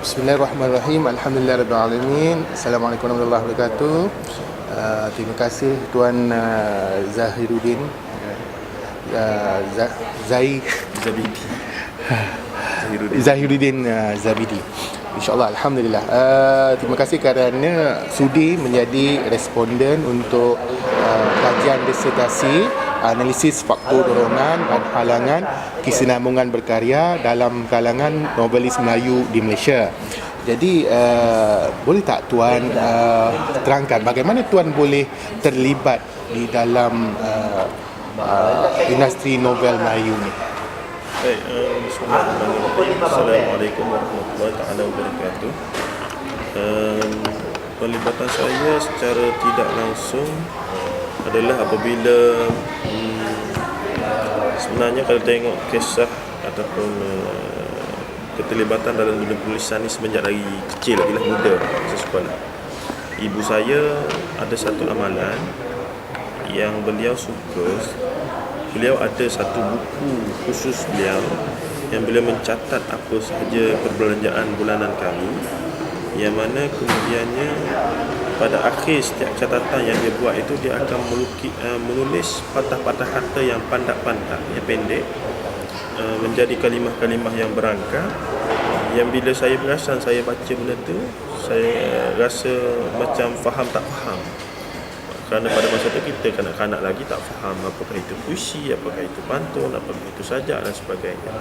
Bismillahirrahmanirrahim. Alhamdulillahirabbil alamin. Assalamualaikum warahmatullahi wabarakatuh. Terima kasih Tuan Zahiruddin Zabidi. Zahiruddin Zabidi. InsyaAllah, Alhamdulillah. Terima kasih kerana sudi menjadi responden untuk kajian disertasi analisis faktor dorongan dan halangan kesinambungan berkarya dalam kalangan novelis Melayu di Malaysia. Jadi boleh tak Tuan terangkan bagaimana Tuan boleh terlibat di dalam industri novel Melayu ni? Baik, Bismillahirrahmanirrahim. Assalamualaikum warahmatullahi wabarakatuh. Pelibatan saya secara tidak langsung adalah apabila sebenarnya kalau tengok kisah ataupun keterlibatan dalam dunia penulisan ni semenjak dari kecil lagi lah, muda masa sekolah. Ibu saya ada satu amalan yang beliau suka. Beliau ada satu buku khusus beliau yang beliau mencatat apa sahaja perbelanjaan bulanan kami, yang mana kemudiannya pada akhir setiap catatan yang dia buat itu dia akan menulis patah-patah kata yang pandak-pandak, yang pendek, menjadi kalimah-kalimah yang berangka, yang bila saya perasan saya baca benda tu, saya rasa macam faham tak faham. Kerana pada masa itu kita kanak-kanak lagi tak faham apakah itu puisi, apakah itu pantun, apakah itu sajak dan sebagainya.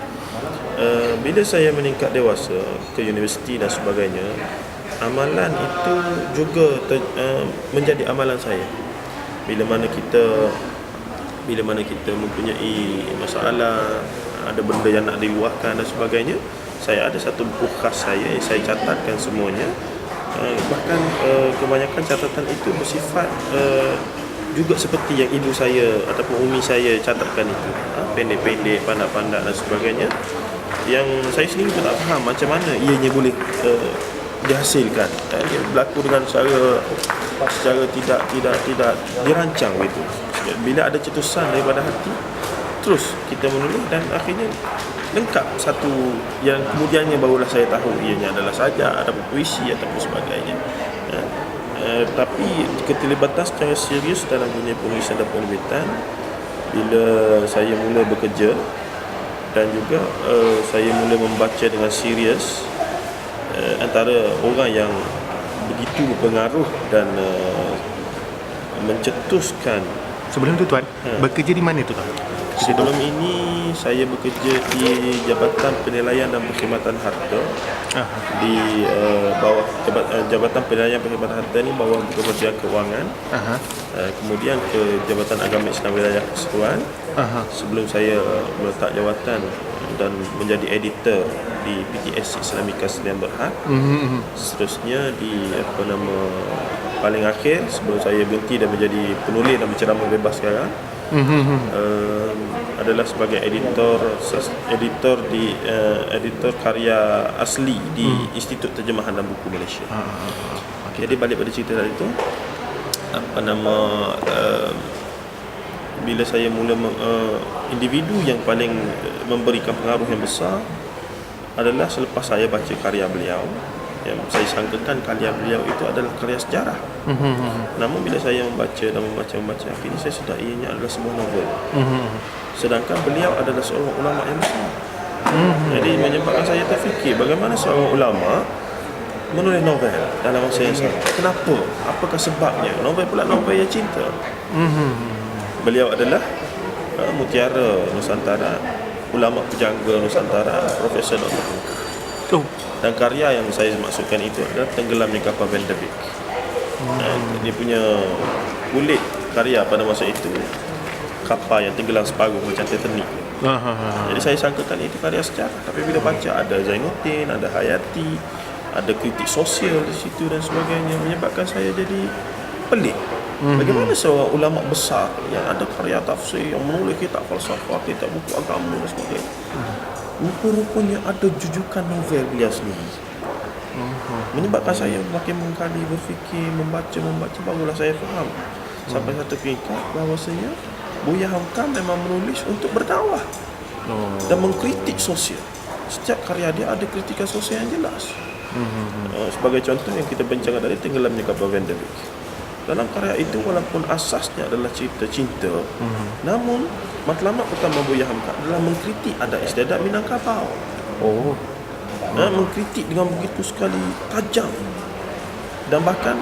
Bila saya meningkat dewasa ke universiti dan sebagainya, amalan itu juga menjadi amalan saya. Bila mana kita mempunyai masalah, ada benda yang nak diluahkan dan sebagainya, saya ada satu buku khas saya catatkan semuanya. Bahkan kebanyakan catatan itu bersifat juga seperti yang ibu saya ataupun umi saya catatkan itu, pendek-pendek, pandak-pandak dan sebagainya, yang saya sendiri pun tak faham macam mana ianya boleh dihasilkan. Dia berlaku dengan secara tidak dirancang begitu. Bila ada cetusan daripada hati, terus kita menulis dan akhirnya lengkap satu yang kemudiannya barulah saya tahu ianya adalah sajak ataupun puisi ataupun sebagainya. Tapi keterlibatan secara serius dalam dunia penulisan dan penerbitan bila saya mula bekerja dan juga saya mula membaca dengan serius, antara orang yang begitu berpengaruh dan mencetuskan. Sebelum tu Tuan, bekerja di mana tu Tuan? Sebelum ini saya bekerja di Jabatan Penilaian dan Perkhidmatan Harta. Di bawah Jabatan Penilaian dan Perkhidmatan Harta ni bawah Kementerian Kewangan. Kemudian ke Jabatan Agama Islam Wilayah Persekutuan. Sebelum saya meletak jawatan dan menjadi editor di PTS Islamika Sdn Bhd. Seterusnya di paling akhir sebelum saya berhenti dan menjadi penulis dan berceramah bebas sekarang, adalah sebagai editor di editor karya asli di Institut Terjemahan dan Buku Malaysia. Jadi balik pada cerita tadi tu, bila saya mula individu yang paling memberikan pengaruh yang besar adalah selepas saya baca karya beliau, yang saya sangkakan karya beliau itu adalah karya sejarah. Namun bila saya membaca akhirnya saya sedar ianya adalah sebuah novel. Sedangkan beliau adalah seorang ulama yang besar. Jadi menyebabkan saya terfikir bagaimana seorang ulama menulis novel dalam masa yang sama. Kenapa? Apakah sebabnya? Novel pula novel yang cinta. Beliau adalah mutiara Nusantara, ulama pejangga Nusantara, Profesor Dr. Dan karya yang saya maksudkan itu adalah Tenggelamnya Kapal Van der Beek. Dia punya kulit karya pada masa itu kapal yang tenggelam separuh macam Titanic. Jadi saya sangkakan itu karya sejarah. Tapi bila baca ada Zainuddin, ada Hayati, ada kritik sosial di situ dan sebagainya, menyebabkan saya jadi pelik. Bagaimana seorang ulama besar yang ada karya tafsir, yang menulis kitab falsafah, kitab buku agama dan sebagainya, rupa-rupanya ada jujukan novel beliau sendiri. Menyebabkan saya makin mengkali berfikir, membaca, barulah saya faham sampai satu peringkat bahawasanya Buya Hamka memang menulis untuk berdakwah dan mengkritik sosial. Setiap karya dia ada kritikan sosial yang jelas. Sebagai contoh yang kita bincangkan tadi, Tenggelamnya Kapal Van der Wijk. Dalam karya itu walaupun asasnya adalah cerita cinta, namun matlamat utama Buya Hamka adalah mengkritik adat istiadat Minangkabau. Mengkritik dengan begitu sekali tajam. Dan bahkan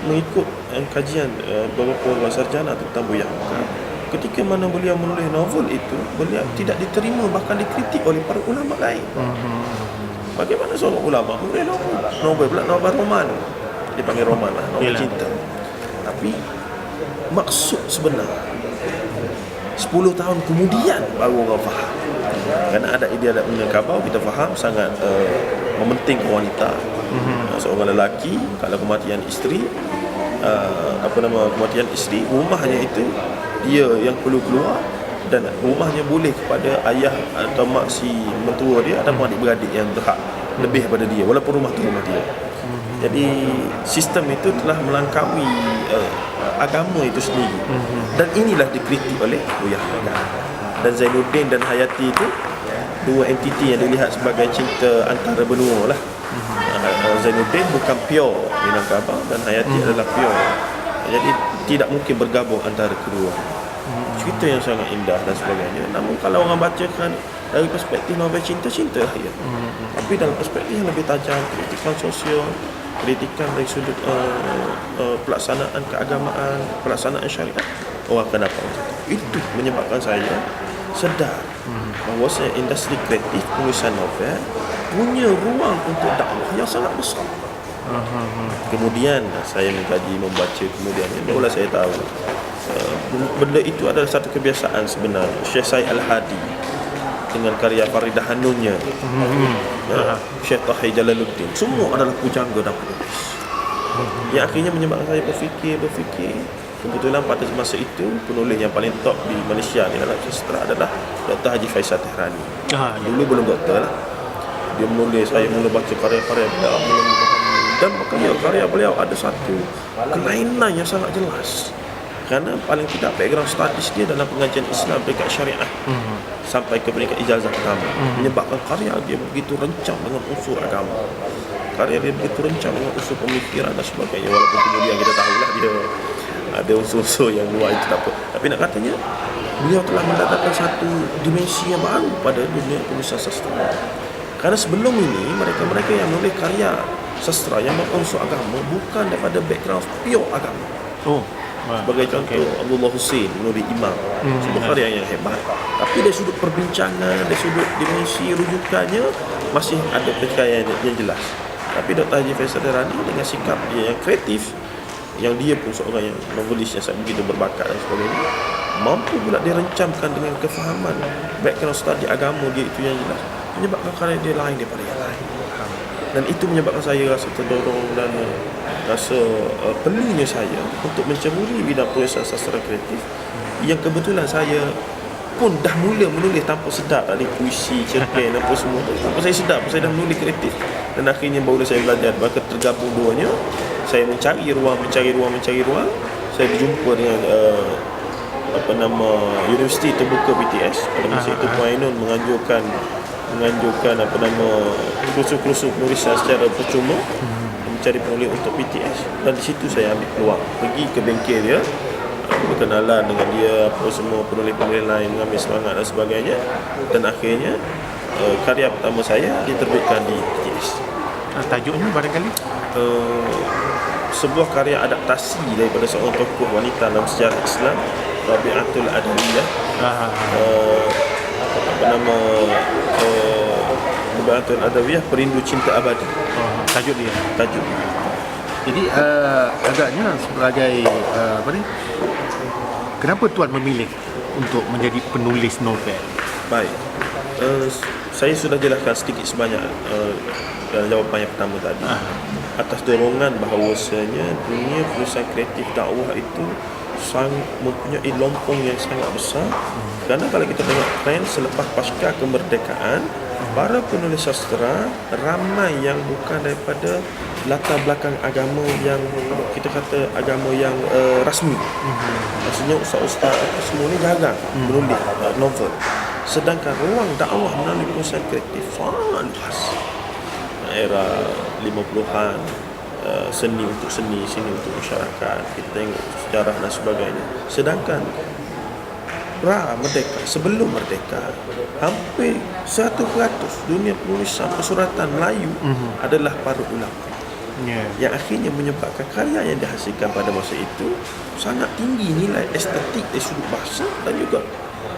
mengikut kajian beberapa orang sarjana tentang Buya Hamka, ketika mana beliau menulis novel itu, beliau tidak diterima, bahkan dikritik oleh para ulama lain. Bagaimana seorang ulama menulis novel pula novel roman, dipanggil roman lah, novel cinta. Tapi maksud sebenar 10 tahun kemudian baru orang faham. Kerana ada ideal Minangkabau, kita faham sangat mementingkan wanita. Seorang lelaki kalau kematian isteri, kematian isteri, rumahnya itu dia yang perlu keluar, dan rumahnya boleh kepada ayah atau mak si mentua dia ataupun adik-beradik yang berhak lebih daripada dia, walaupun rumah tu rumah dia. Jadi sistem itu telah melangkaui agama itu sendiri. Dan inilah dikritik oleh Buya Hamka. Dan Zainuddin dan Hayati itu dua entiti yang dilihat sebagai cinta antara benua lah. Zainuddin bukan pure Minangkabau dan Hayati adalah pure. Jadi tidak mungkin bergabung antara kedua. Cerita yang sangat indah dan sebagainya. Namun kalau orang bacakan dari perspektif novel cinta lah ya. Tapi dalam perspektif yang lebih tajam, kritikan sosial, kritikan dari sudut pelaksanaan keagamaan, pelaksanaan syariat, orang akan dapat itu. Menyebabkan saya sedar bahawa industri kreatif penulisan novel punya ruang untuk dakwah yang sangat besar. Kemudian saya mengkaji, membaca, kemudian barulah saya tahu benda itu adalah satu kebiasaan sebenarnya. Syekh Said Al-Hadi dengan karya Faridah Hanunnya, Syekh Tahi Jalaluddin, semua adalah pujangga dan penulis. Yang akhirnya menyebabkan saya berfikir. Kebetulan pada masa itu penulis yang paling top di Malaysia di dalam sastra adalah Dr. Haji Faisal Tehrani. Dulu belum doktor lah. Dia menulis, saya mula baca karya-karya beliau, dan karya beliau ada satu kelainan yang sangat jelas. Kerana paling tidak background studies dia dalam pengajian Islam peringkat syariah sampai ke peringkat ijazah pertama, menyebabkan karya dia begitu rencang dengan unsur agama. Karya dia begitu rencang dengan unsur pemikiran dan sebagainya. Walaupun kemudian kita tahulah dia ada unsur-unsur yang luar itu tak apa. Tapi nak katanya, beliau telah mendatangkan satu dimensi yang baru pada dunia penulisan sastra. Kerana sebelum ini mereka-mereka yang menulis karya sastra yang berunsur agama bukan daripada background pure agama. Sebagai contoh, Abdullah Hussein menulis Imam, sebuah karya yang hebat. Tapi dari sudut perbincangan, dari sudut dimensi rujukannya masih ada pertikaian yang jelas. Tapi Dr. Haji Faisal Tehrani dengan sikap dia yang kreatif, yang dia pun seorang yang novelis yang sangat begitu berbakat dan sebagainya, mampu pula dia rencamkan dengan kefahaman background study agama dia itu yang jelas, menyebabkan karya dia lain daripada yang lain. Dan itu menyebabkan saya rasa terdorong dan rasa perlunya saya untuk menceburi bidang penulisan sastra kreatif, yang kebetulan saya pun dah mula menulis tanpa sedar tadi, puisi, cerpen apa semua tu. Tanpa saya sedar, saya dah menulis kreatif. Dan akhirnya baru saya belajar, maka tergabung duanya. Saya mencari ruang. Saya berjumpa dengan Universiti Terbuka BTS. Pada masa itu Puan Ainun menganjurkan kursus penulisan secara percuma, mencari penulis untuk BTS. Dan di situ saya ambil peluang, pergi ke bengkel dia, berkenalan dengan dia, apa semua penulis-penulis lain, mengambil semangat dan sebagainya. Dan akhirnya karya pertama saya diterbitkan di BTS. Tajuknya barangkali sebuah karya adaptasi daripada seorang tokoh wanita dalam sejarah Islam, Rabi'atul Adawiyah. Rabi'atul Adawiyah, Perindu Cinta Abadi. Tajuk dia. Jadi agaknya sebagai kenapa tuan memilih untuk menjadi penulis novel? Baik, saya sudah jelaskan sedikit sebanyak dalam jawapan yang pertama tadi. Atas dorongan bahawasanya dunia penulisan kreatif dakwah itu mempunyai lompong yang sangat besar. Kerana kalau kita tengok trend selepas pasca kemerdekaan, para penulis sastra ramai yang bukan daripada latar belakang agama yang kita kata agama yang rasmi. Maksudnya ustaz-ustaz semua ni jarang menulis novel. Sedangkan ruang dakwah melalui penulisan kreatif sangat luas. Era 50-an, seni untuk seni, seni untuk masyarakat, kita tengok sejarah dan sebagainya. Sedangkan merdeka, sebelum merdeka, hampir 100% dunia penulisan persuratan Melayu adalah para ulama. Yang akhirnya menyebabkan karya yang dihasilkan pada masa itu sangat tinggi nilai estetik dari sudut bahasa dan juga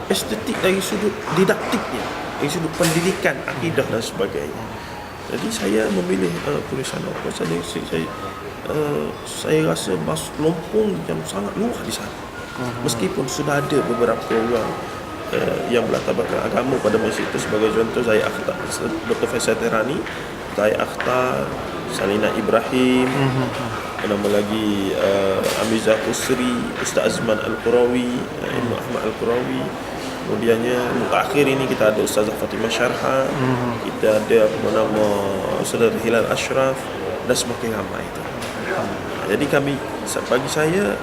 estetik dari sudut didaktiknya, dari sudut pendidikan, akidah dan sebagainya. Jadi saya memilih tulisan novel. Saya rasa lompong yang sangat luas di sana. Meskipun sudah ada beberapa orang yang berlatar belakang agama pada masa itu, sebagai contoh Zahid Akhtar, Dr. Faisal Tehrani, Zahid Akhtar, Salina Ibrahim, nama lagi Amizah Usri, Ustaz Azman Al-Qurawi, Ibn Ahmad Al-Qurawi. Kemudiannya akhir ini kita ada Ustazah Fatimah Syarha, kita ada nama Saudara Hilal Ashraf dan semakin ramai itu. Jadi bagi saya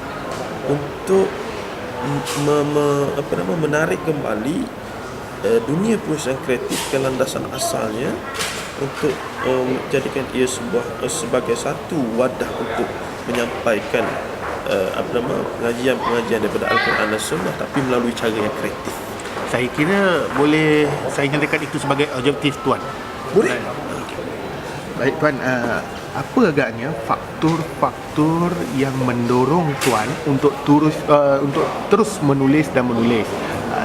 untuk menarik kembali dunia penulisan kreatif ke landasan asalnya, untuk menjadikan ia sebagai satu wadah untuk menyampaikan pengajian daripada Al-Quran dan Sunnah, tapi melalui cara yang kreatif. Saya kira boleh saya nyatakan itu sebagai objektif Tuan. Boleh. Baik Tuan, apa agaknya faktor-faktor yang mendorong Tuan untuk terus menulis dan menulis?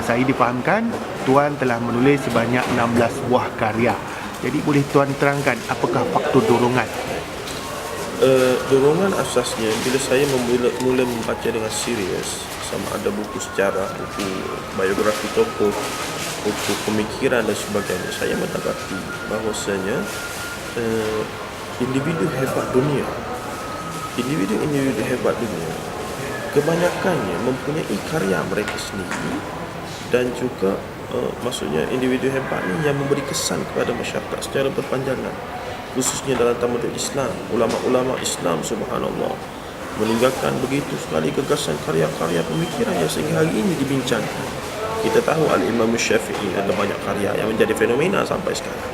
Saya difahamkan Tuan telah menulis sebanyak 16 buah karya. Jadi boleh Tuan terangkan apakah faktor dorongan? Dorongan asasnya bila saya mula membaca dengan serius, sama ada buku sejarah, buku biografi tokoh, buku pemikiran dan sebagainya, saya mendapati bahawasanya individu hebat dunia kebanyakannya mempunyai karya mereka sendiri, dan juga maksudnya individu hebat ni yang memberi kesan kepada masyarakat secara berpanjangan, khususnya dalam tamadun Islam. Ulama-ulama Islam, subhanallah, meninggalkan begitu sekali gagasan, karya-karya pemikiran yang sehingga hari ini dibincangkan. Kita tahu Al-Imam Syafi'i ada banyak karya yang menjadi fenomena sampai sekarang.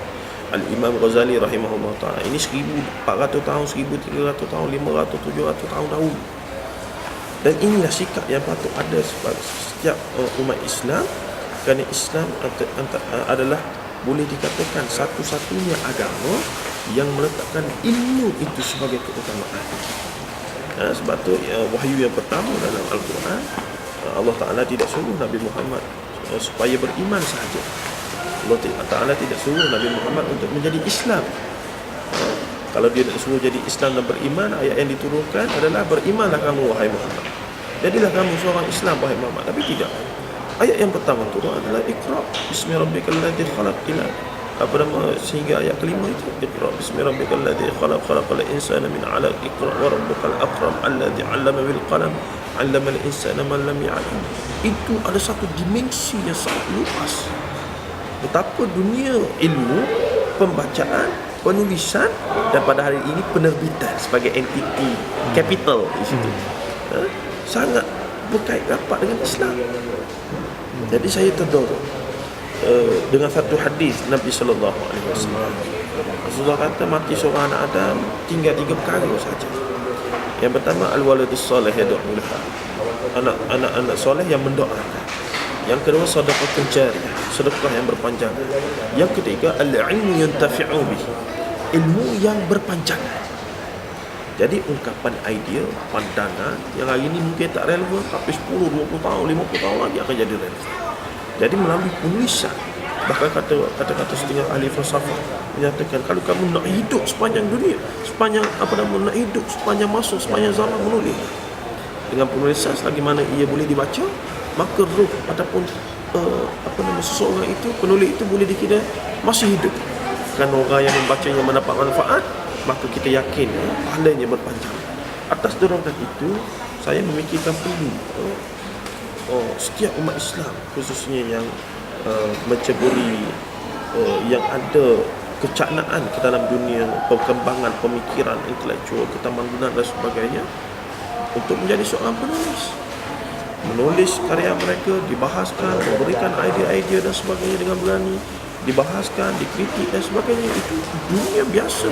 Al-Imam Ghazali rahimahullah ta'ala, ini 1400 tahun, 1300 tahun, 500, 700 tahun dahulu. Dan inilah sikap yang patut ada setiap umat Islam, kerana Islam adalah boleh dikatakan satu-satunya agama yang meletakkan ilmu itu sebagai keutamaan. Sebab tu wahyu yang pertama dalam Al-Quran, Allah Ta'ala tidak suruh Nabi Muhammad supaya beriman sahaja. Allah Ta'ala tidak suruh Nabi Muhammad untuk menjadi Islam. Kalau dia nak suruh jadi Islam dan beriman, ayat yang diturunkan adalah berimanlah kamu wahai Muhammad, jadilah kamu seorang Islam wahai Muhammad. Tapi tidak, ayat yang pertama turun adalah Iqra bismi rabbikal ladzi khalaq, sehingga ayat kelima itu Iqra bismi rabbikal ladzi khalaq, khalaqal insana min 'alaq, Iqra wa rabbukal akram alladzi 'allama bil qalam 'allama al insana ma lam ya'lam. Itu ada satu dimensi yang sangat luas betapa dunia ilmu, pembacaan, penulisan, dan pada hari ini penerbitan sebagai entiti capital di situ sangat berkait rapat dengan Islam. Jadi saya terdorong dengan satu hadis Nabi sallallahu alaihi wasallam. Rasulullah kata mati seorang anak Adam tinggal 3 perkara saja. Yang pertama al-waladus soleh yad'u lahu, anak-anak soleh yang mendoakan. Yang kedua sedekah jariyah, sedekah yang berpanjangan. Yang ketiga al-ilmu yantafi'u bihi, ilmu yang berpanjangan. Jadi ungkapan idea, pandangan yang hari ini mungkin tak relevan, tapi 10, 20 tahun, 50 tahun lagi akan jadi relevan. Jadi melalui penulisan, bahkan kata-kata setengah ahli falsafah menyatakan kalau kamu nak hidup sepanjang dunia, nak hidup sepanjang masa, sepanjang zaman, menulis. Dengan penulisan selagi mana ia boleh dibaca, maka ruh ataupun seseorang itu, penulis itu boleh dikira masih hidup. Kerana orang yang membacanya mendapat manfaat, maka kita yakin pahalanya berpanjang. Atas dorongan itu, saya memikirkan perlu setiap umat Islam, khususnya yang menceburi, yang ada kecaknaan ke dalam dunia perkembangan pemikiran intelektual, ketamandunan dan sebagainya, untuk menjadi seorang menulis karya mereka, dibahaskan, memberikan idea-idea dan sebagainya dengan berani, dibahaskan, dikritik dan sebagainya. Itu dunia biasa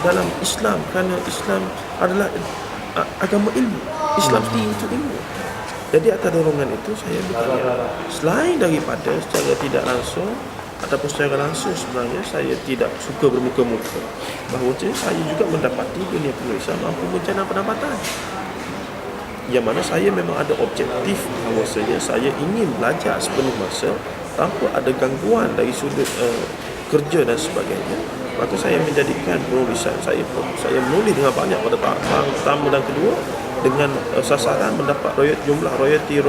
dalam Islam, kerana Islam adalah agama ilmu. Islam sendiri itu ilmu. Jadi atas dorongan itu saya bertanya, selain daripada secara tidak langsung ataupun secara langsung, sebenarnya saya tidak suka bermuka-muka bahawa saya juga mendapati dunia penulisan mampu menjana pendapatan, yang mana saya memang ada objektif bahawasanya saya ingin belajar sepenuh masa tanpa ada gangguan dari sudut kerja dan sebagainya. Maka saya menjadikan penulisan saya menulis dengan banyak pada tahap pertama dan kedua, dengan sasaran mendapat jumlah royalti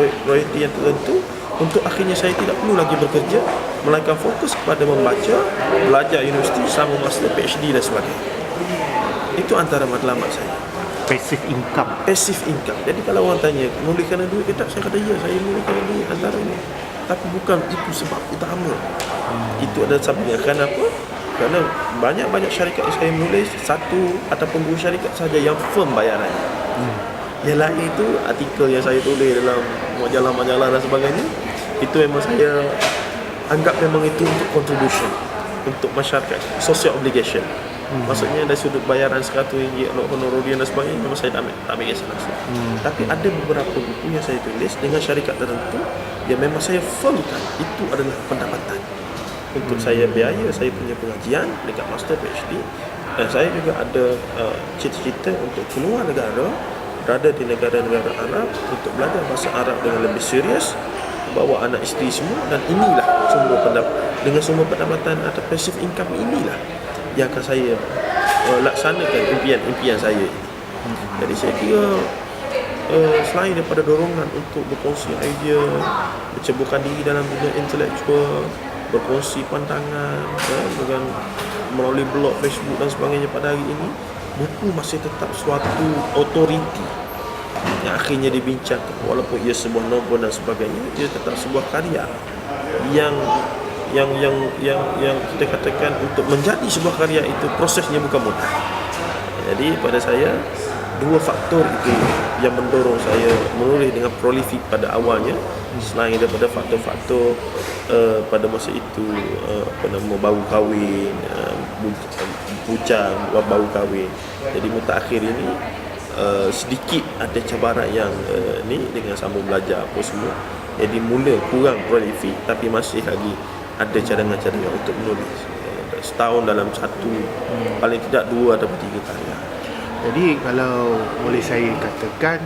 yang tertentu, untuk akhirnya saya tidak perlu lagi bekerja, melainkan fokus kepada membaca, belajar universiti sama master PhD dan sebagainya. Itu antara matlamat saya. Passive income. Jadi kalau orang tanya menulis kerana duit ke tak, saya kata ya, saya menulis kerana duit antaranya, tapi bukan itu sebab utama. Itu adalah sebabnya. Kenapa? Kerana banyak syarikat yang saya menulis, satu ataupun dua syarikat saja yang firm bayarannya. Yang lain itu artikel yang saya tulis dalam majalah-majalah dan sebagainya, itu memang saya anggap memang itu untuk contribution untuk masyarakat, social obligation. Maksudnya dari sudut bayaran RM100 honorarium dan sebagainya, memang saya tak ambil kisah langsung. Tapi ada beberapa buku yang saya tulis dengan syarikat tertentu yang memang saya firmkan itu adalah pendapatan untuk saya biaya saya punya pengajian dekat master PhD. Dan saya juga ada cita-cita untuk keluar negara, berada di negara-negara Arab untuk belajar bahasa Arab dengan lebih serius, bawa anak isteri semua. Dan inilah dengan sumber pendapatan atau passive income inilah yang akan saya laksanakan impian saya. Jadi saya kira selain daripada dorongan untuk berkongsi idea, berceburkan diri dalam dunia intelektual, berkongsi pandangan dengan melalui blog, Facebook dan sebagainya, pada hari ini buku masih tetap suatu autoriti yang akhirnya dibincangkan. Walaupun ia sebuah novel dan sebagainya, ia tetap sebuah karya yang kita katakan untuk menjadi sebuah karya itu prosesnya bukan mudah. Jadi pada saya dua faktor itu yang mendorong saya menulis dengan prolifik pada awalnya, selain daripada faktor-faktor pada masa itu baru kahwin, bujang, baru kahwin. Jadi mutakhir ini sedikit ada cabaran yang ni dengan sambung belajar apa semua. Jadi mula kurang prolifik, tapi masih lagi ada cadangan-cadangan untuk menulis. Setahun dalam satu, paling tidak 2 atau 3 karya. Jadi kalau boleh saya katakan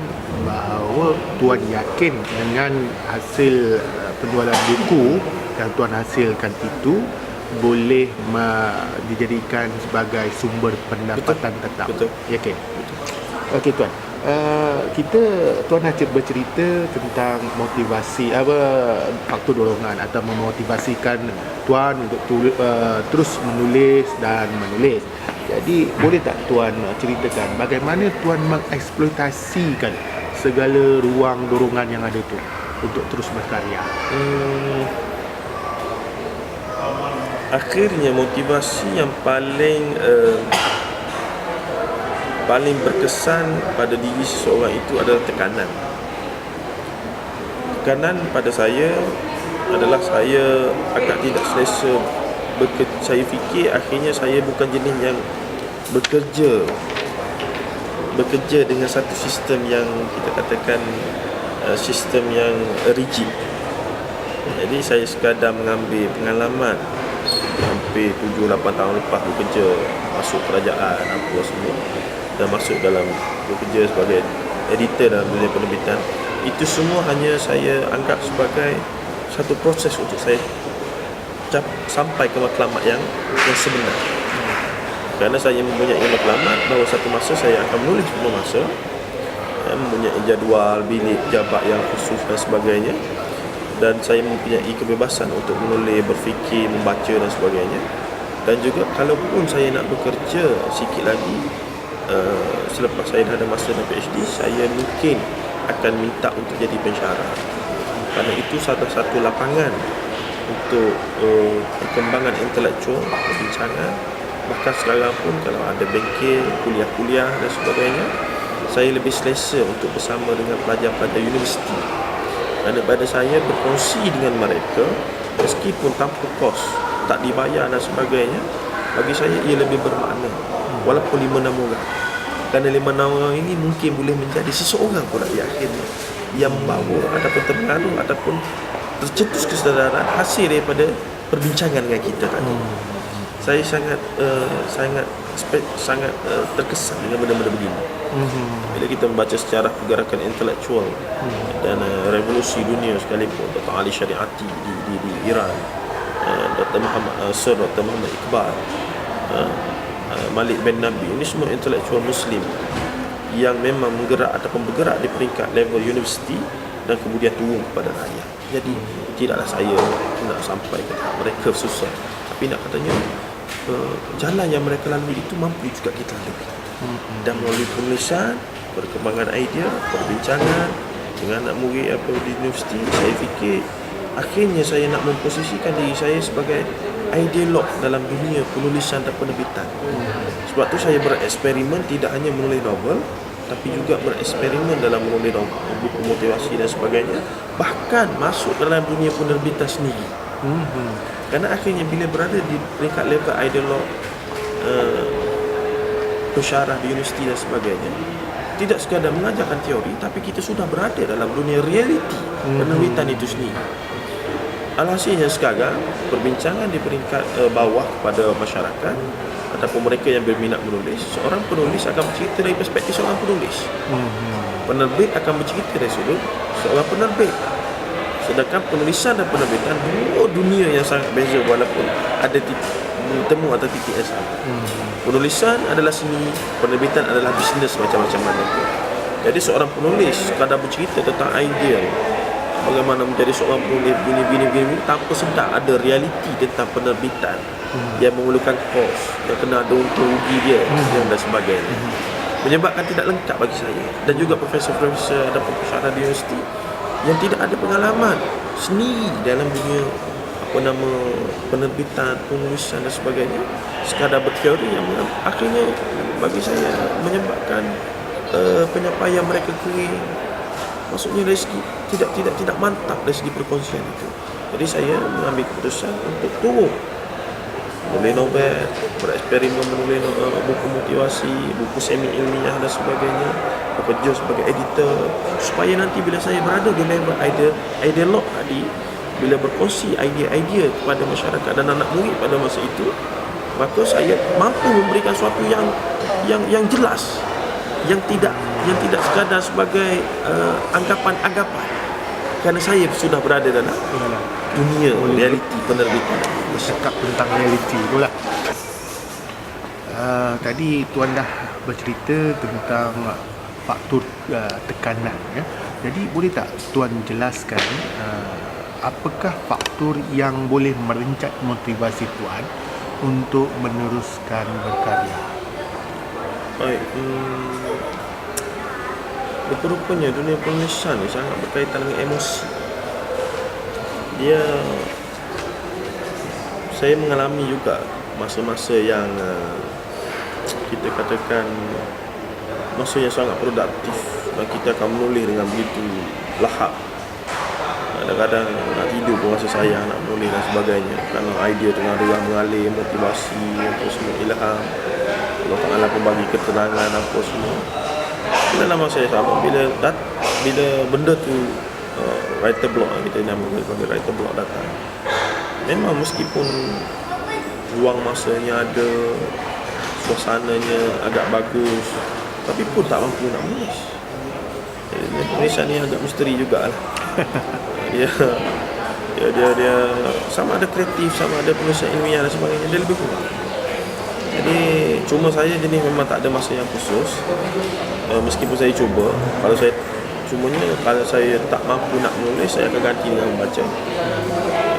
bahawa tuan yakin dengan hasil penjualan buku yang tuan hasilkan itu boleh dijadikan sebagai sumber pendapatan tetap. Betul. Yakin? Betul. Okey tuan. Tuan nak bercerita tentang motivasi faktor dorongan atau memotivasikan tuan untuk terus menulis dan menulis. Jadi boleh tak tuan ceritakan bagaimana tuan mengeksploitasikan segala ruang dorongan yang ada tu untuk terus berkarya? Akhirnya motivasi yang paling berkesan pada diri seseorang itu adalah tekanan. Tekanan pada saya adalah saya agak tidak selesa saya fikir akhirnya saya bukan jenis yang bekerja dengan satu sistem yang kita katakan sistem yang rigid. Jadi saya sekadar mengambil pengalaman hampir 7-8 tahun lepas bekerja, masuk kerajaan apa semua, dan masuk dalam bekerja sebagai editor dalam dunia penerbitan. Itu semua hanya saya anggap sebagai satu proses untuk saya sampai ke matlamat yang sebenar. Kerana saya mempunyai matlamat bahawa satu masa saya akan menulis penuh masa, mempunyai jadual, bilik, jabat yang khusus dan sebagainya, dan saya mempunyai kebebasan untuk menulis, berfikir, membaca dan sebagainya. Dan juga kalaupun saya nak bekerja sikit lagi, selepas saya dah ada master dan PhD, saya mungkin akan minta untuk jadi pensyarah, kerana itu satu lapangan untuk perkembangan intelektual, perbincangan. Bahkan sekarang pun kalau ada bengkel, kuliah-kuliah dan sebagainya, saya lebih selesa untuk bersama dengan pelajar-pelajar universiti. Kerana pada saya berkongsi dengan mereka meskipun tanpa kos, tak dibayar dan sebagainya, bagi saya ia lebih bermakna walaupun 5-6 orang. Kerana 5-6 orang ini mungkin boleh menjadi seseorang pula di akhirnya yang membawa ataupun terpengaruh ataupun tercetus kesedaran hasil daripada perbincangan dengan kita tadi. Saya sangat terkesan dengan benda-benda begini. Bila kita membaca sejarah pergerakan intelektual dan revolusi dunia sekalipun, Dr. Ali Syariati di Iran, Dr. Muhammad Iqbal, Malik bin Nabi, ini semua intelektual Muslim yang memang bergerak di peringkat level universiti dan kemudian turun kepada rakyat. Jadi tidaklah saya nak sampai ke tahap mereka susah, tapi nak katanya jalan yang mereka lalui itu mampu juga kita lalui. Dan melalui penulisan, perkembangan idea, perbincangan dengan anak murid di universiti, saya fikir akhirnya saya nak memposisikan diri saya sebagai ideolog dalam dunia penulisan dan penerbitan. Sebab tu saya bereksperimen tidak hanya menulis novel, tapi juga bereksperimen dalam menulis buku motivasi dan sebagainya, bahkan masuk dalam dunia penerbitan sendiri. Kerana akhirnya bila berada di peringkat level ideolog, pensyarah di universiti dan sebagainya, tidak sekadar mengajarkan teori, tapi kita sudah berada dalam dunia realiti penerbitan itu sendiri. Alhasilnya sekarang perbincangan di peringkat bawah kepada masyarakat ataupun mereka yang berminat menulis, seorang penulis akan bercerita dari perspektif seorang penulis. Penerbit akan bercerita dari sudut seorang penerbit. Sedangkan penulisan dan penerbitan dua dunia yang sangat beza walaupun ada bertemu atau titik yang sama. Penulisan adalah seni, penerbitan adalah bisnes macam-macam mana pun. Jadi seorang penulis kadang bercerita tentang idea bagaimana menjadi seorang penulis begini tanpa sedar ada realiti tentang penerbitan yang memerlukan kos, yang kena ada untung rugi dia dan sebagainya. Menyebabkan tidak lengkap bagi saya dan juga profesor-profesor dan pensyarah di universiti yang tidak ada pengalaman sendiri dalam dunia penerbitan, penulisan dan sebagainya, sekadar berteori yang akhirnya bagi saya menyebabkan penyampaian mereka kering. Maksudnya dari segi tidak mantap dari segi perkongsian itu. Jadi saya mengambil keputusan untuk turun menulis novel, bereksperimen menulis buku motivasi, buku semi ilmiah dan sebagainya, bekerja sebagai editor, supaya nanti bila saya berada di level ideolog tadi, bila berkongsi idea-idea kepada masyarakat dan anak murid pada masa itu, maka saya mampu memberikan sesuatu yang jelas, yang tidak sekadar sebagai anggapan-anggapan, kerana saya sudah berada dalam dunia realiti penerbitan. Bercakap tentang realiti itulah. Tadi Tuan dah bercerita tentang faktor tekanan, ya. Jadi boleh tak Tuan jelaskan apakah faktor yang boleh merencat motivasi Tuan untuk meneruskan berkarya? Baik, rupa-rupanya dunia penulisan ni sangat berkaitan dengan emosi. Saya mengalami juga masa-masa yang kita katakan masa yang sangat produktif, dan kita akan menulis dengan begitu lahap. Kadang-kadang nak tidur pun rasa sayang nak menulis dan sebagainya, kerana idea tengah mengalir, motivasi, apa semua, ilham, Allah Ta'ala pun bagi ketenangan apa semua. Dalam masa yang sama, bila benda tu writer block, kita namakan writer block datang, memang meskipun ruang masanya ada, suasananya agak bagus, tapi pun tak mampu nak menulis. Penulisan ni agak misteri jugalah. dia sama ada kreatif, sama ada penulisan ilmiah dan sebagainya, dia lebih kurang. Jadi cuma saya jenis memang tak ada masa yang khusus. Meskipun saya cuba, kalau saya tak mampu nak menulis, saya akan ganti dengan membaca.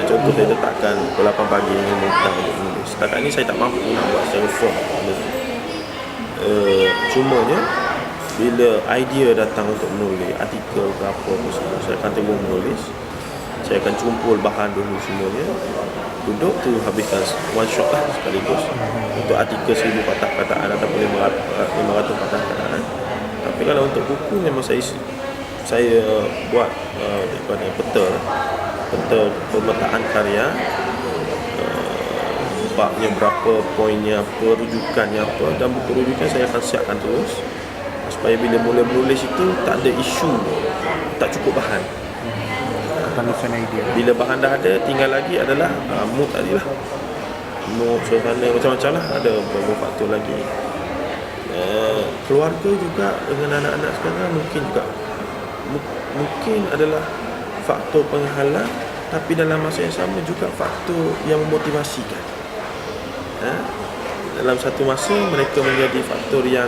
Contoh, saya letakkan pukul 8 pagi dengan mentang untuk menulis. Setakat ni saya tak mampu nak buat secara form. Cumanya bila idea datang untuk menulis artikel ke apa semua, saya akan tengok menulis. Saya akan kumpul bahan dulu semuanya, duduk tu habiskan one shot lah sekaligus untuk artikel 1000 patah kataan ataupun 500 patah kataan. Tapi kalau untuk buku memang saya buat daripada peta pemetaan karya, babnya berapa, poinnya apa, rujukannya apa, dan buku rujukan saya akan siapkan terus supaya bila mula menulis itu tak ada isu, tak cukup bahan. Penulisan idea. Bila bahan dah ada, tinggal lagi adalah mood tadi lah, mood, suasana, macam-macam lah, ada beberapa faktor lagi. Keluarga juga dengan anak-anak sekarang mungkin juga mungkin adalah faktor penghalang, tapi dalam masa yang sama juga faktor yang memotivasikan. Dalam satu masa mereka menjadi faktor yang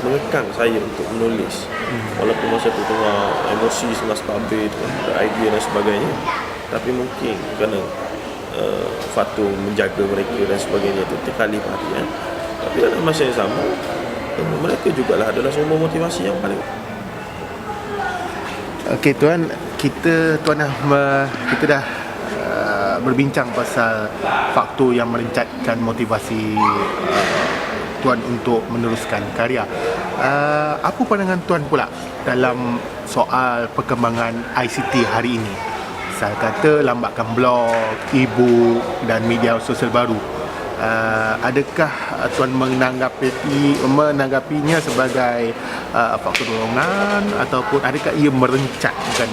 mengekang saya untuk menulis, walaupun masa tu tengah emosi, tengah stabil, ada idea dan sebagainya, tapi mungkin kerana faktor menjaga mereka dan sebagainya itu terkali perhatian. Tapi dalam masa yang sama mereka jugalah adalah sumber motivasi yang paling. Okey tuan, kita dah berbincang pasal faktor yang merencatkan motivasi tuan untuk meneruskan karya. Apa pandangan tuan pula dalam soal perkembangan ICT hari ini? Saya kata lambatkan blog, e-book dan media sosial baru. Adakah tuan menanggapinya sebagai faktor dorongan, ataupun adakah ia merencatkan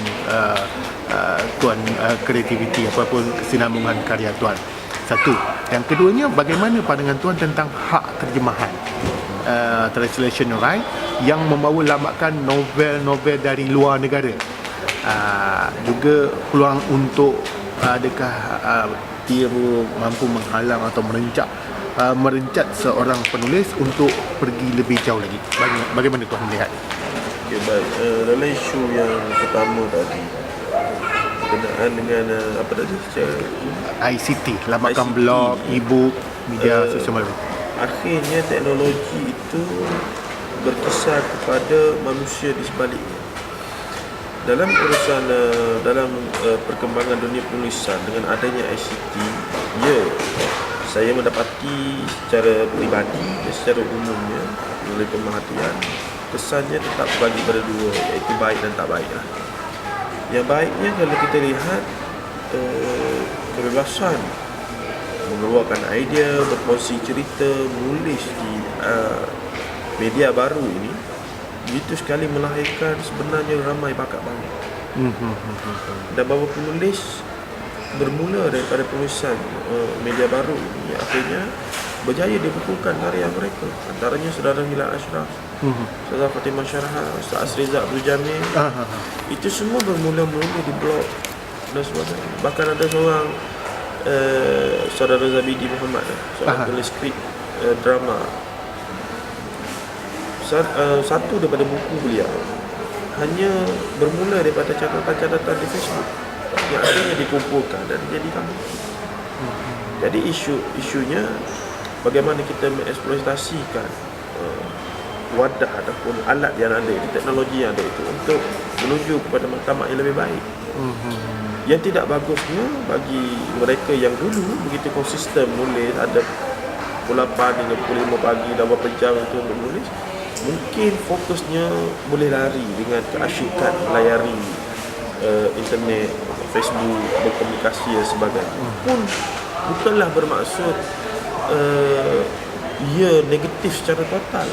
tuan kreativiti ataupun kesinambungan karya tuan? Satu. Yang keduanya, bagaimana pandangan tuan tentang hak terjemahan, translation right, yang membawa lambakan novel-novel dari luar negara? Juga peluang untuk adakah dia mampu menghalang atau merencat seorang penulis untuk pergi lebih jauh lagi? Bagaimana tuan melihat? Okay, baik. Dalam isu yang pertama tadi berkenaan dengan apa tadi? ICT, lambakan ICT, blog, e-book, media sosial baru. Akhirnya teknologi itu berkisar kepada manusia di sebaliknya. Dalam urusan perkembangan dunia penulisan dengan adanya ICT, saya mendapati secara peribadi dan secara umumnya melalui pemerhatian, kesannya tetap bagi pada dua, iaitu baik dan tak baik lah. Yang baiknya kalau kita lihat kebebasan mengeluarkan idea, berkongsi cerita, menulis di media baru ini begitu sekali melahirkan sebenarnya ramai bakat baru. Dan beberapa penulis bermula daripada penulisan media baru ini akhirnya berjaya dibukukan karya mereka. Antaranya saudara Hilal Ashraf, saudara Fatimah Syarha, Ustaz Asriza Abdul Jamil. Itu semua bermula di blog dan sebagainya. Bahkan ada seorang saudara Zabidi Muhammad, seorang penulis skrip drama. Satu daripada buku beliau hanya bermula daripada catatan-catatan di Facebook yang akhirnya dikumpulkan dan dijadikan buku. Jadi isunya bagaimana kita mengeksploitasikan wadah ataupun alat yang ada, teknologi yang ada itu untuk menuju kepada matlamat yang lebih baik. Yang tidak bagusnya bagi mereka yang dulu begitu konsisten menulis, ada pukul 8 hingga pukul 5 pagi dan berapa jam untuk menulis, mungkin fokusnya boleh lari dengan keasyukan melayari internet, Facebook, berkomunikasi dan sebagainya. Pun bukanlah bermaksud ia negatif secara total.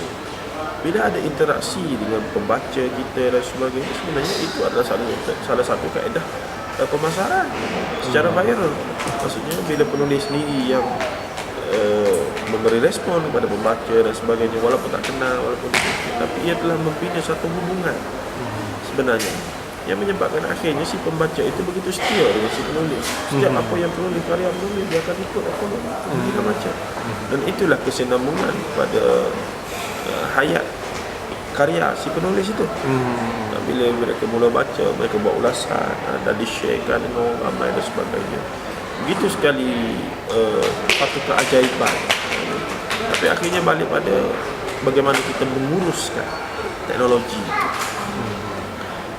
Bila ada interaksi dengan pembaca kita dan sebagainya, sebenarnya itu adalah salah satu kaedah pemasaran secara viral. Maksudnya bila penulis sendiri yang memberi respon kepada pembaca dan sebagainya, walaupun tak kenal, tapi ia telah membina satu hubungan sebenarnya yang menyebabkan akhirnya si pembaca itu begitu setia dengan si penulis. Setiap apa yang penulis, karya penulis, dia akan ikut apa dia baca. Dan itulah kesinambungan pada hayat karya si penulis itu. Bila mereka mula baca, mereka buat ulasan dan di-sharekan dengan orang ramai dan sebagainya. Begitu sekali satu keajaiban. Tapi akhirnya balik pada bagaimana kita menguruskan teknologi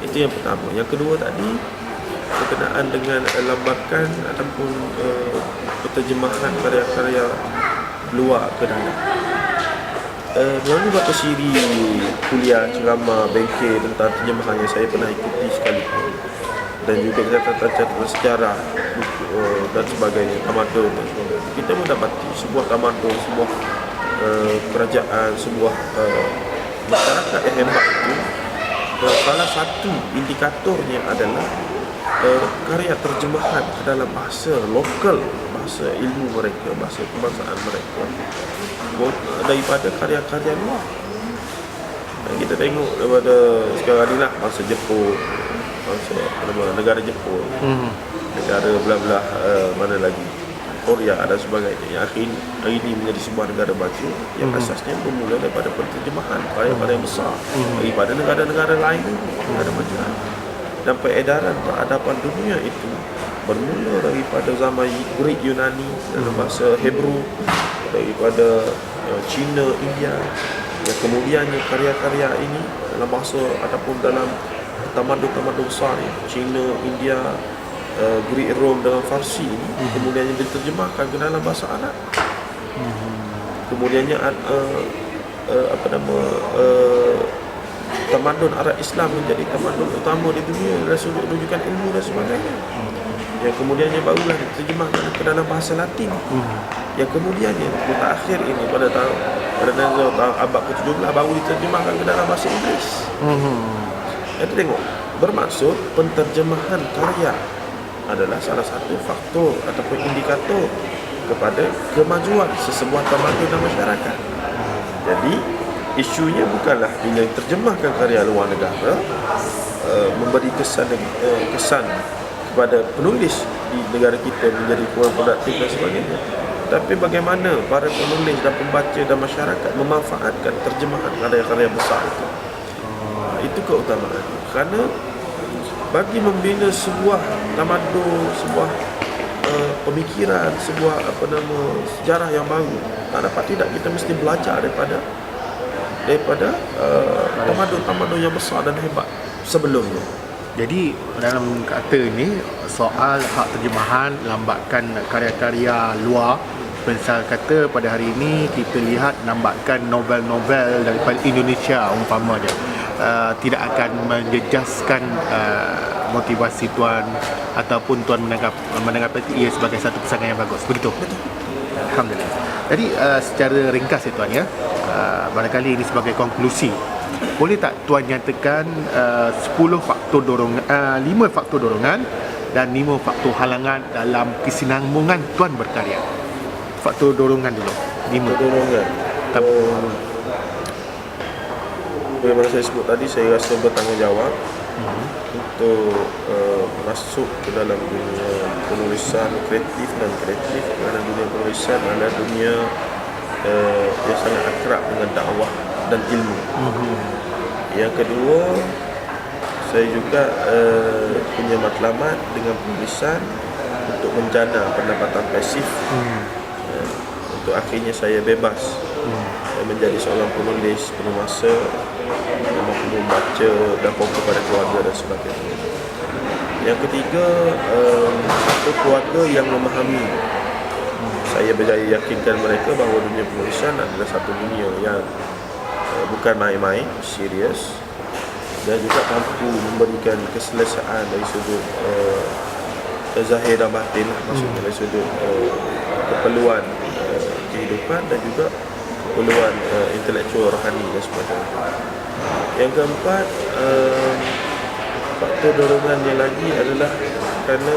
itu yang pertama. Yang kedua tadi berkenaan dengan lambakan ataupun penterjemahan karya-karya luar ke dalam. Melalui beberapa siri kuliah, ceramah, bengkel tentang terjemahan yang saya pernah ikuti sekalipun, dan juga catatan sejarah dan sebagainya, tamadun dan sebagainya, kita mendapati sebuah tamadun, sebuah kerajaan, sebuah masyarakat yang hebat itu, salah satu indikatornya adalah karya terjemahan ke dalam bahasa lokal, bahasa ilmu mereka, bahasa kebangsaan mereka, daripada karya-karya luar. Kita tengok daripada sekarang ni lah, bangsa Jepun, bangsa negara Jepun, negara belah-belah mana lagi, Korea dan sebagainya, yang hari ini menjadi sebuah negara maju yang asasnya bermula daripada penterjemahan karya-karya besar daripada negara-negara lain, negara maju lain. Dan peredaran peradaban dunia itu bermula daripada zaman Greek Yunani dalam bahasa Hebrew, daripada China, India, yang kemudiannya karya-karya ini dalam bahasa ataupun dalam tamadun-tamadun besar ni, China, India, Greek, Rom dengan Farsi ini, kemudiannya diterjemahkan ke dalam bahasa Arab. Kemudiannya tamadun Arab Islam menjadi tamadun utama di dunia dari sudut rujukan ilmu dan sebagainya. Yang kemudiannya barulah diterjemahkan ke dalam bahasa Latin. Yang kemudiannya mutakhir ini pada tahun abad ke-17 baru diterjemahkan ke dalam bahasa Inggeris. Kita tengok, bermaksud penterjemahan karya adalah salah satu faktor ataupun indikator kepada kemajuan sesebuah tamadun dan masyarakat. Jadi isunya bukanlah bila terjemahkan karya luar negara memberi kesan kepada penulis di negara kita menjadi kurang produktif dan sebagainya, tapi bagaimana para penulis dan pembaca dan masyarakat memanfaatkan terjemahan karya-karya besar itu. Itu keutamaan. Kerana bagi membina sebuah tamadun, sebuah pemikiran, sebuah sejarah yang baru, tak dapat tidak kita mesti belajar daripada tamadun-tamadun yang besar dan hebat sebelumnya. Jadi dalam kata ini, soal hak terjemahan lambatkan karya-karya luar, misal kata pada hari ini kita lihat lambatkan novel-novel daripada Indonesia umpamanya, tidak akan menjejaskan motivasi tuan ataupun tuan menanggap ia sebagai satu pesangon yang bagus. Begitu? Betul. Alhamdulillah. Jadi secara ringkas ya tuan ya, barangkali ini sebagai konklusi, boleh tak tuan nyatakan 5 faktor dorongan dan 5 faktor halangan dalam kesinambungan tuan berkarya? Faktor dorongan dulu. 5 dorongan. Bagaimana saya sebut tadi, saya rasa bertanggungjawab untuk masuk ke dalam dunia penulisan kreatif dan kreatif, kerana dunia penulisan adalah dunia yang sangat akrab dengan dakwah dan ilmu. Yang kedua, saya juga punya matlamat dengan penulisan untuk menjana pendapatan pasif, untuk akhirnya saya bebas menjadi seorang penulis penuh masa, membaca dan fokus pada keluarga dan sebagainya. Yang ketiga, satu keluarga yang memahami. Saya berjaya yakinkan mereka bahawa dunia penulisan adalah satu dunia yang bukan main-main, serius, dan juga mampu memberikan keselesaan dari sudut zahir dan batin, maksudnya dari sudut keperluan kehidupan dan juga keperluan intelektual, rohani dan sebagainya. Yang keempat, faktor dorongannya lagi adalah kerana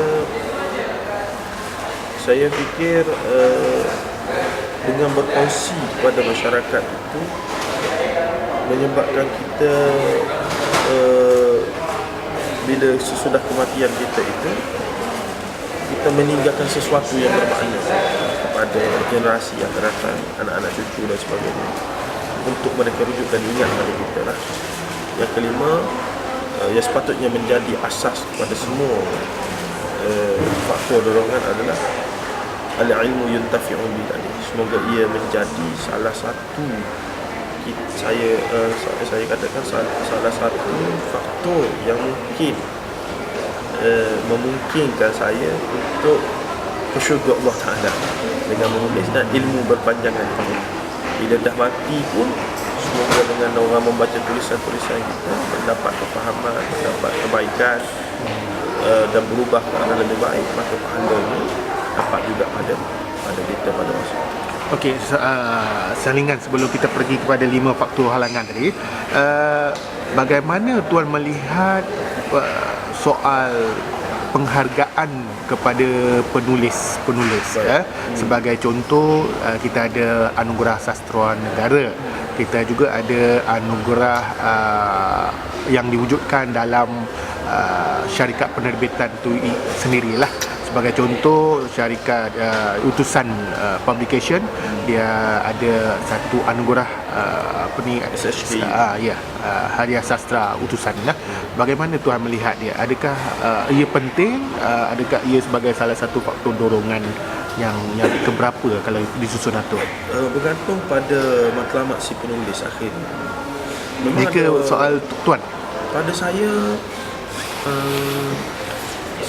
saya fikir dengan berkongsi kepada masyarakat itu menyebabkan kita bila sesudah kematian kita itu, kita meninggalkan sesuatu yang bermakna kepada generasi yang akan datang, anak-anak cucu dan sebagainya, untuk mereka rujuk dan ingat pada kita lah. Yang kelima, yang sepatutnya menjadi asas kepada semua faktor dorongan adalah al-ilmu yuntafi'u bihi. Semoga ia menjadi salah satu, saya katakan salah satu faktor yang mungkin memungkinkan saya untuk ke syurga Allah Ta'ala dengan menulis dan ilmu berpanjangan ini. Bila dah mati pun, semoga dengan orang membaca tulisan-tulisan kita mendapat kefahaman, mendapat kebaikan, dan berubah ke arah lebih baik, maka pahalanya dapat juga pada kita pada masa itu. Okey, salingan sebelum kita pergi kepada 5 faktor halangan tadi, bagaimana tuan melihat soal penghargaan kepada penulis sebagai contoh, kita ada anugerah sastra negara, kita juga ada anugerah yang diwujudkan dalam syarikat penerbitan tu sendirilah. Sebagai contoh, syarikat Utusan Publication, dia ada satu anugerah SHD. Hadiah Sastra Utusan lah. Bagaimana tuan melihat dia? Adakah ia penting? Adakah ia sebagai salah satu faktor dorongan yang keberapa kalau disusun atur? Bergantung pada matlamat si penulis akhirnya. Jika soal tuan, pada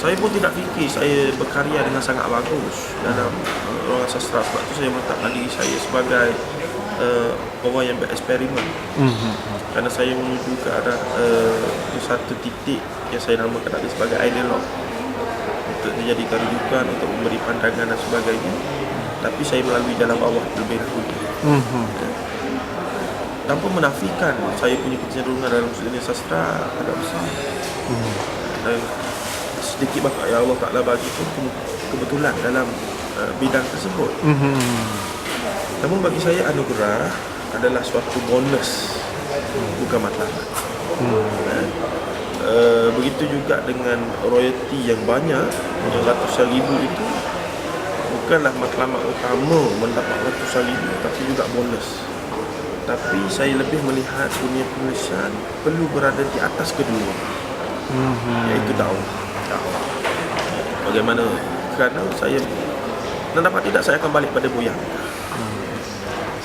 saya pun tidak fikir saya berkarya dengan sangat bagus dalam ruangan sastra. Sebab tu saya meletakkan diri saya sebagai orang yang bereksperimen. Kerana saya menuju ke arah satu titik yang saya namakan tadi sebagai ideolog, untuk menjadikan rujukan, untuk memberi pandangan dan sebagainya. Tapi saya melalui jalan bawah lebih dahulu. Tanpa menafikan saya punya kecenderungan dalam dunia sastra agak besar. Dan sedikit banyak yang Allah Ta'ala bagi pun kebetulan dalam bidang tersebut. Namun bagi saya anugerah adalah suatu bonus, bukan matlamat. Begitu juga dengan royalti yang banyak, yang ratusan ribu itu bukanlah matlamat utama mendapat ratusan ribu, tapi juga bonus. Tapi saya lebih melihat dunia penulisan perlu berada di atas kedua, iaitu dakwah. Bagaimana? Kerana saya, dan dapat tidak saya akan balik pada Buya Hamka.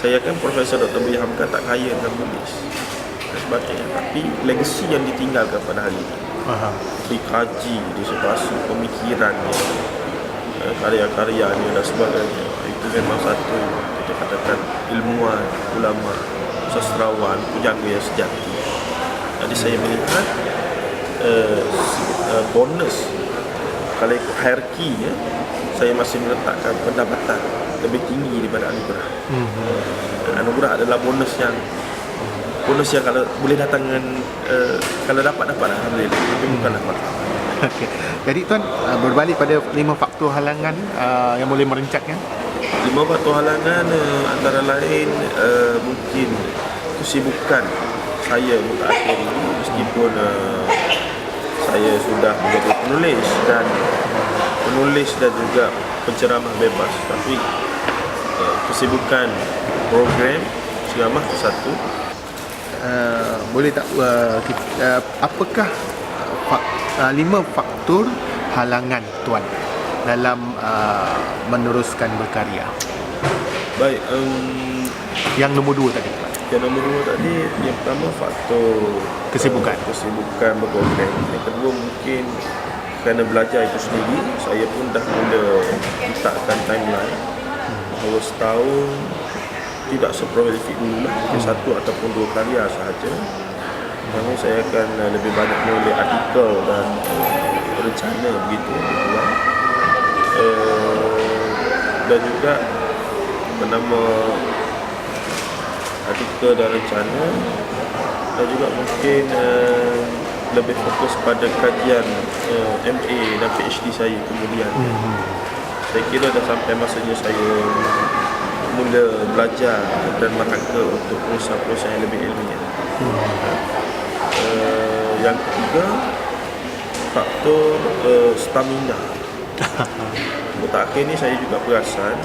Saya kan Profesor Dr. Buya Hamka tak kaya dengan menulis dan sebagainya, tapi legasi yang ditinggalkan pada hari ini, dikaji, disertasi pemikirannya, karya-karyanya dan sebagainya, itu memang satu kita katakan ilmuwan, ulama, sastrawan, penjaga yang sejati. Jadi saya melihat bonus kalau ikut hierarki saya masih meletakkan pendapatan lebih tinggi daripada anugerah. Anugerah adalah bonus yang kalau boleh datang dengan kalau dapat alhamdulillah, tapi bukanlah matlamat. Okey. Jadi tuan, berbalik pada 5 faktor halangan yang boleh merencatkan. 5 faktor halangan antara lain mungkin kesibukan saya mutakhir ini, meskipun saya sudah menjadi penulis dan juga penceramah bebas, tapi kesibukan program ceramah itu satu. Boleh tak apakah 5 faktor halangan tuan dalam meneruskan berkarya? Baik, yang nombor 2 tadi. yang nombor 2 tadi, yang pertama faktor kesibukan berprogram. Yang kedua mungkin kerana belajar itu sendiri, saya pun dah mula letakkan timeline bahawa setahun tidak seprolific dulu lah, mungkin 1 ataupun 2 karya sahaja. Namun saya akan lebih banyak menulis artikel dan rencana begitu lebih kurang. Dan juga bernama artikel dan rencana, dan juga mungkin lebih fokus pada kajian MA dan PhD saya kemudian. Saya kira dah sampai masanya saya mula belajar dan merangka untuk perusahaan-perusahaan yang lebih ilmiah. Yang ketiga, faktor stamina. Mutakhir ni saya juga perasan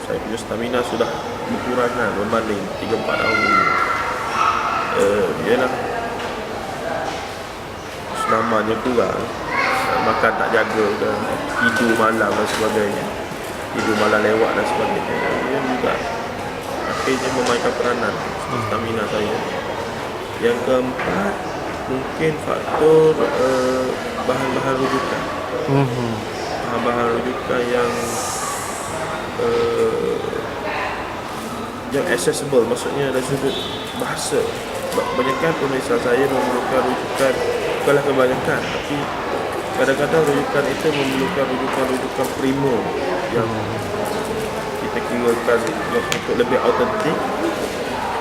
saya punya stamina sudah berkurangan berbanding 3-4 tahun dulu. Ialah senamanya kurang, makan tak jaga dan tidur malam dan sebagainya, tidur malam lewat dan sebagainya. Ia juga akhirnya memainkan peranan stamina saya. Yang keempat, mungkin faktor bahan-bahan rujukan. Bahan-bahan rujukan yang accessible, maksudnya dari sudut bahasa. Kebanyakan penulisan saya memerlukan rujukan, bukanlah kebanyakan, tapi kadang-kadang rujukan itu memerlukan rujukan prima yang kita kirakan untuk lebih autentik,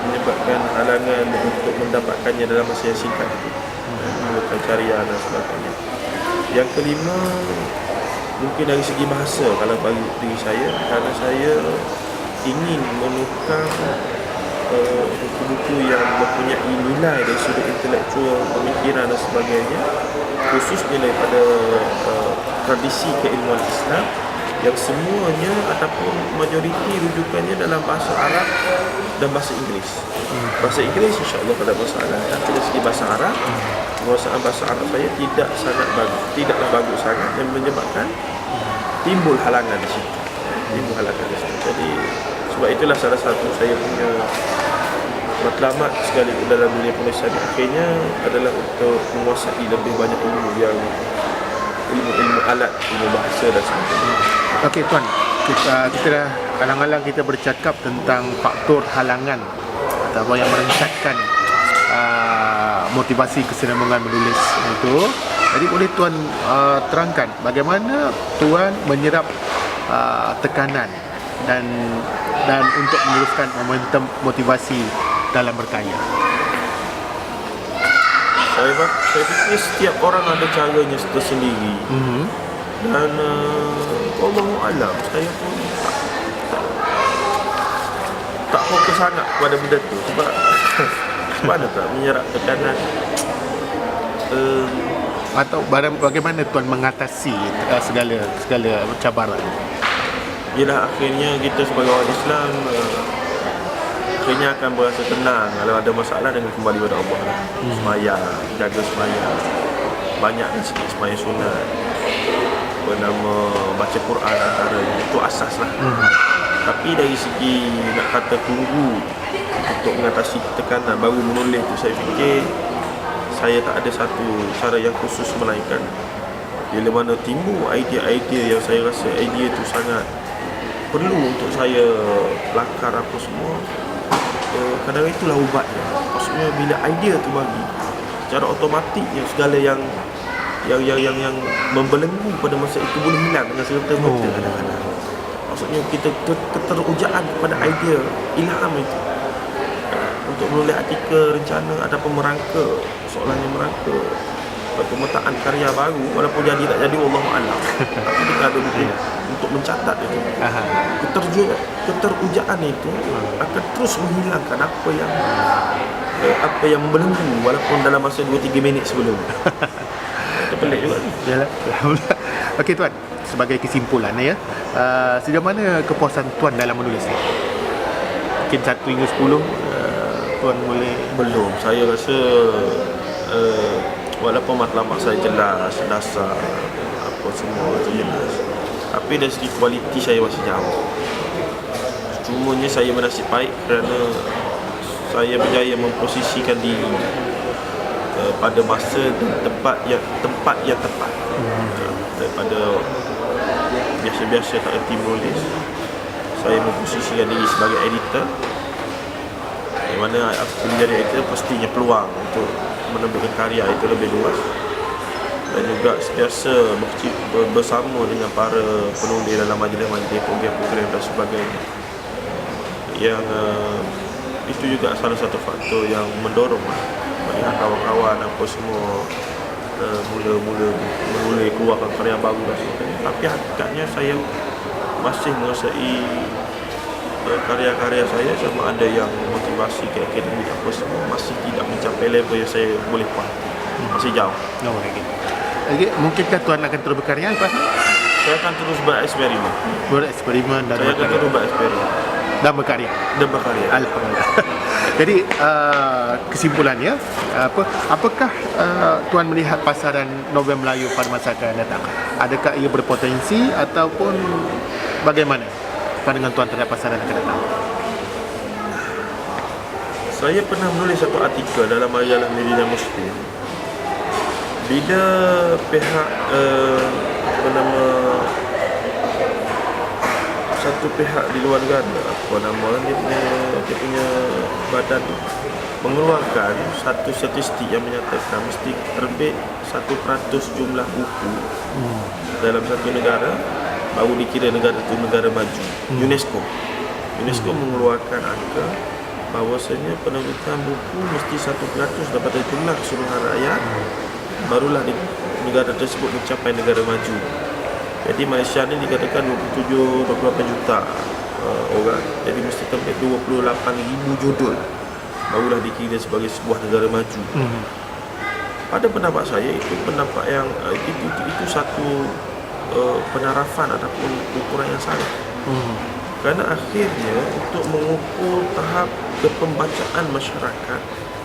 menyebabkan halangan untuk mendapatkannya dalam masa yang singkat itu, memerlukan carian dan sebagainya. Yang kelima, mungkin dari segi bahasa kalau bagi diri saya, kerana saya ingin menukar buku-buku yang mempunyai nilai dari sudut intelektual, pemikiran dan sebagainya, khususnya daripada tradisi keilmuan Islam yang semuanya ataupun majoriti rujukannya dalam bahasa Arab dan bahasa Inggeris. Bahasa Inggeris insya-Allah tak ada masalah, tapi dari segi bahasa Arab, penguasaan bahasa Arab saya tidaklah bagus sangat, yang menyebabkan timbul halangan di situ. Jadi sebab itulah salah satu saya punya matlamat sekali dalam dunia penulisan akhirnya adalah untuk menguasai lebih banyak ilmu alat, ilmu bahasa dan sebagainya. Okey Tuan, kita dah alang-alang kita bercakap tentang faktor halangan atau yang merengkatkan motivasi kesenambungan menulis itu. Jadi boleh Tuan terangkan bagaimana Tuan menyerap tekanan dan untuk meneruskan momentum motivasi dalam berkarya? Saya fikir setiap orang ada caranya tersendiri. Dan Allahu alam, saya pun tak fokus sangat pada benda tu sebab mana tak menyerap tekanan. Atau bagaimana Tuan mengatasi segala cabaran? Ialah akhirnya kita sebagai orang Islam akhirnya akan berasa tenang kalau ada masalah dengan kembali kepada Allah lah. Semaya, jaga semaya, banyak dan sikit semaya sunat, baca Quran antaranya, itu asas lah. Tapi dari segi nak kata tunggu untuk mengatasi tekanan baru menulis tu, saya fikir saya tak ada satu cara yang khusus melainkan bila mana timbul idea-idea yang saya rasa idea tu sangat perlu untuk saya lakar apa semua, kadang itulah ubatnya. Maksudnya bila idea tu bagi secara automatik yang segala yang membelenggu pada masa itu boleh hilang dengan serta-merta kadang-kadang. Maksudnya kita keterujaan kepada idea, ilham itu untuk menulis artikel, rencana ataupun merangka, soalannya merangka pemetaan karya baru, walaupun jadi tak jadi Wallahu a'lam. Tapi kita ada buku untuk mencatat itu. Keterujaan itu akan terus menghilangkan apa yang membelenggu walaupun dalam masa 2-3 minit sebelum. Itu pelik juga. Yalah, alhamdulillah. Okey Tuan, sebagai kesimpulan sejauh mana kepuasan Tuan dalam menulis ni? Mungkin 1 hingga 10 Tuan boleh. Belum, saya rasa walaupun matlamat saya jelas, dasar apa semua itu jelas, tapi dari segi kualiti saya masih jauh. Cumanya saya bernasib baik kerana saya berjaya memposisikan diri pada masa dan tempat yang tepat. Daripada biasa-biasa tak erti menulis, saya memposisikan diri sebagai editor, di mana aku menjadi editor pastinya peluang untuk menemukan karya itu lebih luas, dan juga sentiasa bersama dengan para penulis dalam majlis-majlis program-program dan sebagainya, yang itu juga salah satu faktor yang mendorong banyak kawan-kawan apa semua mula-mula menulis keluarkan karya baru dan sebagainya. Tapi hakikatnya saya masih menguasai karya-karya saya sama ada yang motivasi ke akademik apa semua masih tidak mencapai level yang saya boleh puas. Masih jauh. Okay. Mungkinkah Tuan akan terus berkarya lepas ni? Saya akan terus bereksperimen. Dan saya akan terus bereksperimen dan berkarya. Alhamdulillah. Jadi kesimpulannya apakah Tuan melihat pasaran novel Melayu pada masa akan datang? Adakah ia berpotensi ataupun bagaimana pandangan Tuan terhadap pasaran akan datang? Saya pernah menulis satu artikel dalam majalah Media Muslim. Bila pihak satu pihak di luar negara, dia punya badan mengeluarkan satu statistik yang menyatakan mesti terbit 1% jumlah buku dalam satu negara baru dikira negara itu negara maju. UNESCO mengeluarkan angka bahawasanya penerbitan buku mesti 1% daripada jumlah keseluruhan rakyat, barulah negara tersebut mencapai negara maju. Jadi Malaysia ni dikatakan 28 juta orang, jadi mesti terbit 28,000 judul barulah dikira sebagai sebuah negara maju. Pada pendapat saya itu pendapat yang itu satu penarafan ataupun ukuran yang salah. Kerana akhirnya untuk mengukur tahap kepembacaan masyarakat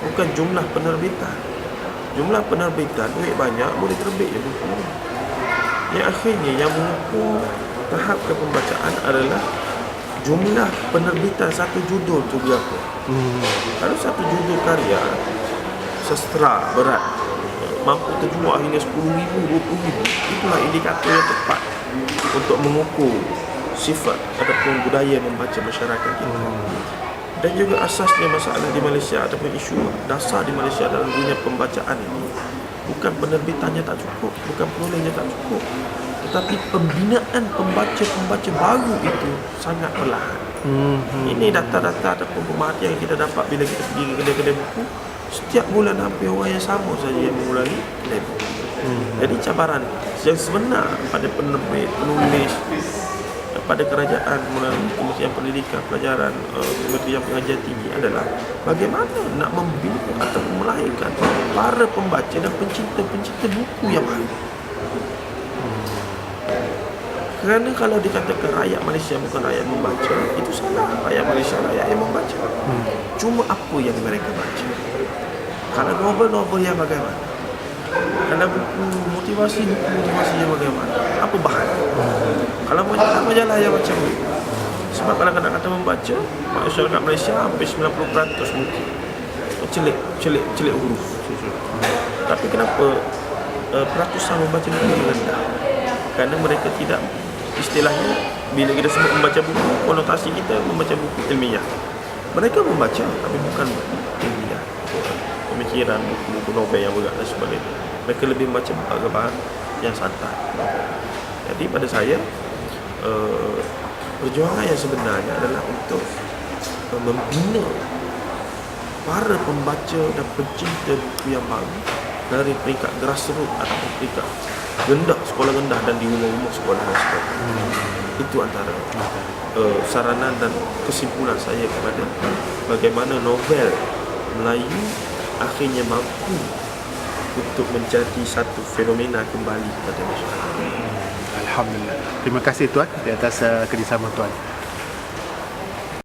bukan jumlah penerbitan. Jumlah penerbitan duit banyak boleh terbit je buku. Yang akhirnya yang mengukur tahap kepembacaan adalah jumlah penerbitan satu judul tu berapa. Kalau satu judul karya sastra berat mampu terjual hingga 10,000, 20,000, itulah indikator yang tepat untuk mengukur sifat ataupun budaya membaca masyarakat kita. Dan juga asasnya masalah di Malaysia ataupun isu dasar di Malaysia dalam dunia pembacaan ini bukan penerbitannya tak cukup, bukan penulisnya tak cukup, tetapi pembinaan pembaca-pembaca baru itu sangat perlahan. Ini data-data ataupun pemerhatian yang kita dapat bila kita pergi ke kedai-kedai buku. Setiap bulan hampir orang yang sama saja yang mengulangi kedai buku. Jadi cabaran yang sebenar pada penerbit, penulis, pada kerajaan melalui Kementerian Pendidikan, Pelajaran, Kementerian Pengajian Tinggi adalah bagaimana nak membina atau melahirkan para pembaca dan pencinta-pencinta buku yang baru. Kerana kalau dikatakan rakyat Malaysia bukan rakyat membaca, itu salah. Rakyat Malaysia rakyat yang membaca. Cuma apa yang mereka baca? Kalau novel-novel yang bagaimana? Kalau buku motivasi yang bagaimana? Apa bahan? Kalau majalah yang macam ni. Sebab kalau kata membaca, masyarakat Malaysia hampir 90% mungkin celik huruf. Tapi kenapa peratusan membaca buku rendah? Kerana mereka tidak, istilahnya bila kita sebut membaca buku, konotasi kita membaca buku ilmiah. Mereka membaca tapi bukan buku ilmiah, pemikiran, buku novel yang berat dan sebagainya. Mereka lebih membaca bahan yang santai. Jadi pada saya perjuangan yang sebenarnya adalah untuk membina para pembaca dan pencinta buku yang baru dari peringkat grassroots ataupun peringkat rendah, sekolah rendah dan di rumah-rumah sekolah dan sebagainya. Itu antara saranan dan kesimpulan saya kepada bagaimana novel Melayu akhirnya mampu untuk menjadi satu fenomena kembali kepada masyarakat. Alhamdulillah. Terima kasih Tuan di atas kerjasama Tuan.